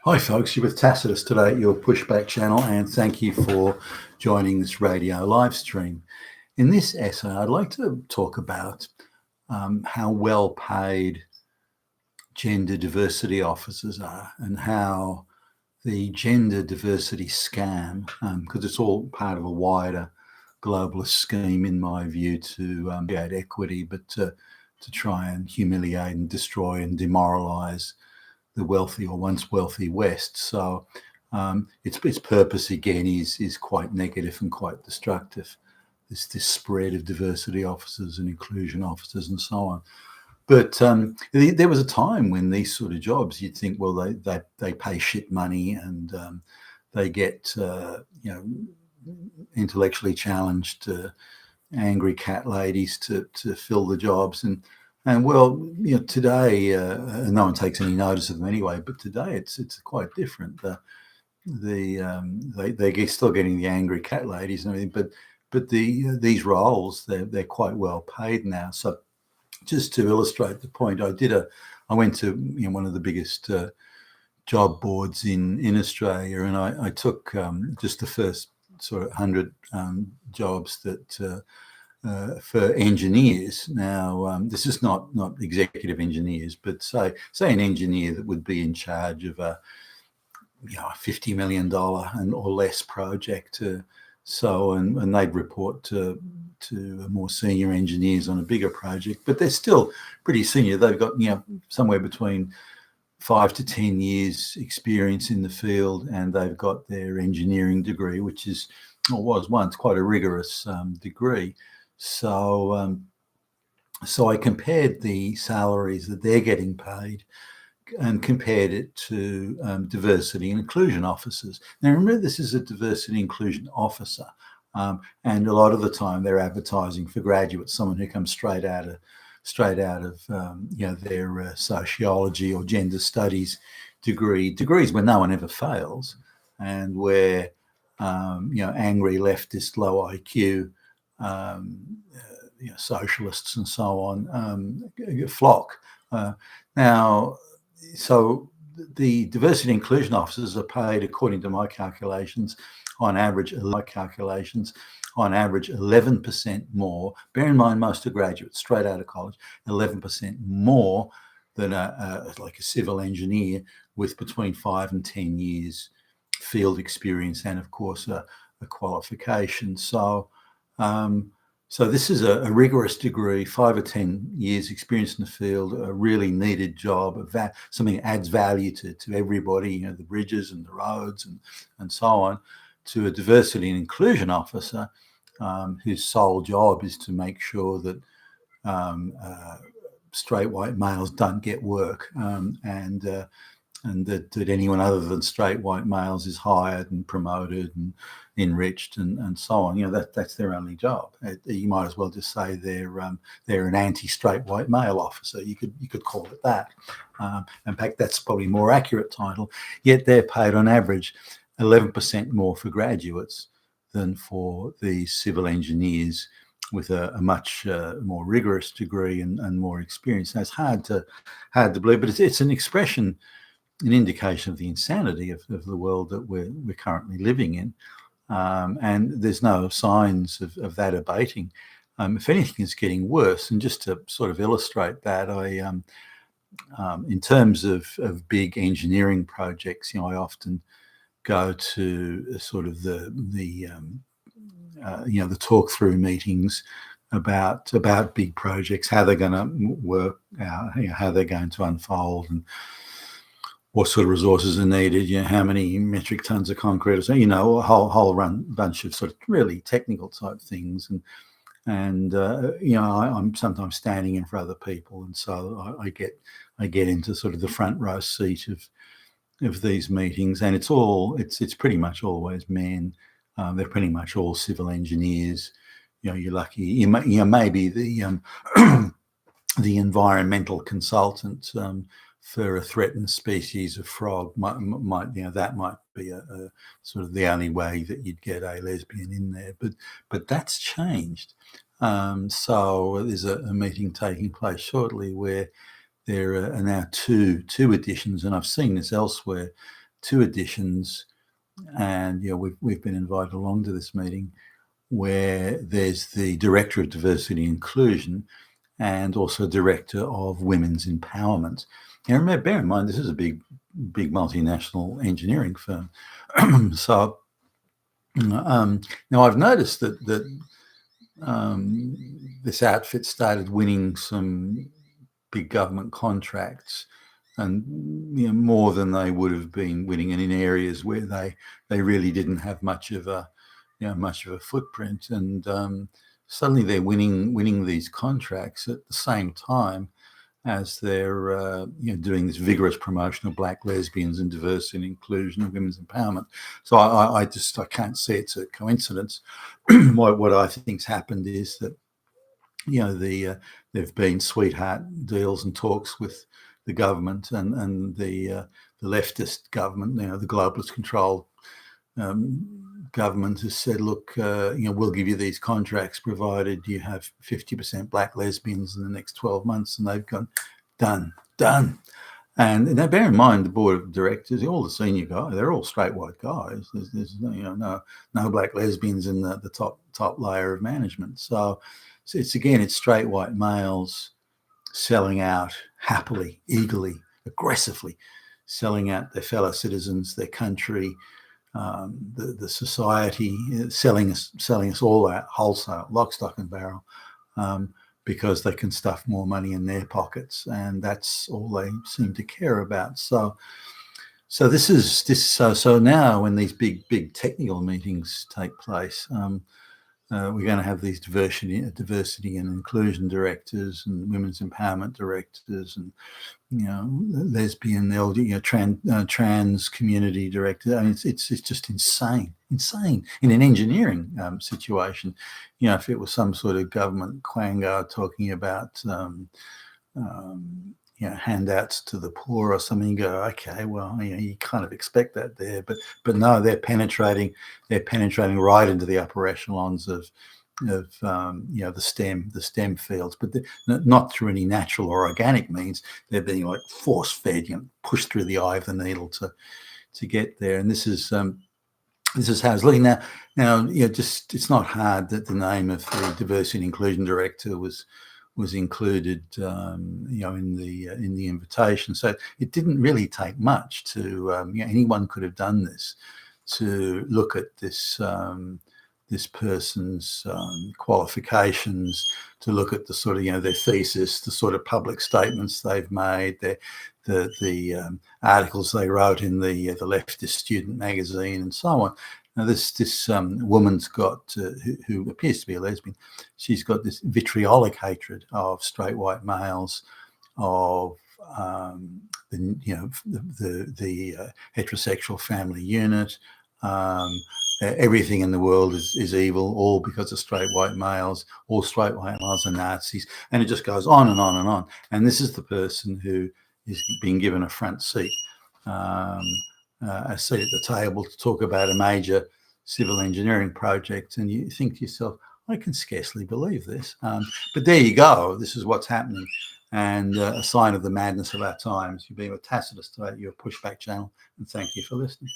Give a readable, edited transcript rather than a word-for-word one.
Hi, folks. You're with Tacitus today at your Pushback channel, and thank you for joining this radio live stream. In this essay, I'd like to talk about how well paid gender diversity officers are and how the gender diversity scam, because it's all part of a wider globalist scheme, in my view, to create equity, but to try and humiliate and destroy and demoralize the wealthy or once wealthy West. So its purpose again is quite negative and quite destructive. This spread of diversity officers and inclusion officers and so on. But there was a time when these sort of jobs, you'd think, well, they pay shit money and they get intellectually challenged, angry cat ladies to fill the jobs. And well, today, no one takes any notice of them anyway. But today, it's quite different. They're still getting the angry cat ladies and everything, but these roles they're quite well paid now. So just to illustrate the point, I went to one of the biggest job boards in Australia, and I took just the first sort of 100 jobs that. For engineers. Now, this is not executive engineers, but say an engineer that would be in charge of a $50 million and or less project. And they'd report to more senior engineers on a bigger project, but they're still pretty senior. They've got somewhere between 5 to 10 years experience in the field, and they've got their engineering degree, which was once quite a rigorous degree. So I compared the salaries that they're getting paid and compared it to diversity and inclusion officers. Now, remember, this is a diversity inclusion officer, and a lot of the time they're advertising for graduates, someone who comes straight out of their sociology or gender studies degrees where no one ever fails, and where angry leftist, low IQ socialists and so on flock. Now, so the diversity and inclusion officers are paid, according to my calculations, on average 11% more. Bear in mind, most are graduates straight out of college. 11% more than like a civil engineer with between 5 and 10 years field experience, and of course a qualification. So this is a rigorous degree, 5 or 10 years experience in the field, a really needed job, something that adds value to everybody, the bridges and the roads and so on, to a diversity and inclusion officer whose sole job is to make sure that straight white males don't get work, and that anyone other than straight white males is hired and promoted and enriched and so on. That's their only job. You might as well just say they're an anti-straight white male officer. You could call it that. In fact, that's probably a more accurate title. Yet they're paid on average 11% more for graduates than for the civil engineers with a much more rigorous degree and more experience. Now, it's hard to believe, but it's an expression, an indication of the insanity of the world that we're currently living in. And there's no signs of that abating. If anything, it's getting worse. And just to sort of illustrate that, in terms of big engineering projects, I often go to sort of the talk through meetings about big projects, how they're going to work, how they're going to unfold, and what sort of resources are needed, how many metric tons of concrete, or so, a whole bunch of sort of really technical type things. And I'm sometimes standing in for other people, and so I get into sort of the front row seat of these meetings, and it's pretty much always men. They're pretty much all civil engineers. You're lucky. Maybe the the environmental consultant for a threatened species of frog might that might be a sort of the only way that you'd get a lesbian in there, but that's changed. So there's a meeting taking place shortly where there are now two editions, and I've seen this elsewhere, two editions, and we've been invited along to this meeting, where there's the Director of Diversity and Inclusion and also Director of Women's Empowerment. And bear in mind, this is a big multinational engineering firm. So now I've noticed that this outfit started winning some big government contracts, and more than they would have been winning, and in areas where they really didn't have much of a footprint. And suddenly they're winning these contracts at the same time as they're doing this vigorous promotion of black lesbians and diversity and inclusion and women's empowerment. So I can't say it's a coincidence. What I think's happened is that there've been sweetheart deals and talks with the government and the leftist government, the globalist controlled government has said, look, we'll give you these contracts provided you have 50% black lesbians in the next 12 months. And they've gone, done. And now bear in mind, the board of directors, all the senior guys, they're all straight white guys. There's no black lesbians in the top layer of management. So it's straight white males selling out happily, eagerly, aggressively, selling out their fellow citizens, their country, the society, selling us all out wholesale, lock, stock and barrel, because they can stuff more money in their pockets, and that's all they seem to care about. So now when these big technical meetings take place, we're going to have these diversity and inclusion directors and women's empowerment directors and lesbian, trans community director. I mean, it's just insane in an engineering situation. If it was some sort of government quango talking about handouts to the poor or something, you go, okay, well, you kind of expect that there, but no, they're penetrating right into the upper echelons of the STEM fields, but not through any natural or organic means. They're being like force fed, pushed through the eye of the needle to get there. And this is how it's looking now. It's not hard that the name of the diversity and inclusion director was included, in the invitation. So it didn't really take much to anyone could have done this, to look at this person's qualifications, to look at the sort of their thesis, the sort of public statements they've made, the articles they wrote in the leftist student magazine, and so on. Now this woman's got who appears to be a lesbian. She's got this vitriolic hatred of straight white males, of the heterosexual family unit. Everything in the world is evil, all because of straight white males. All straight white males are Nazis, and it just goes on and on and on. And this is the person who is being given a front seat, a seat at the table to talk about a major civil engineering project. And you think to yourself, I can scarcely believe this. But there you go. This is what's happening, and a sign of the madness of our times. You've been with Tacitus about your pushback channel, and thank you for listening.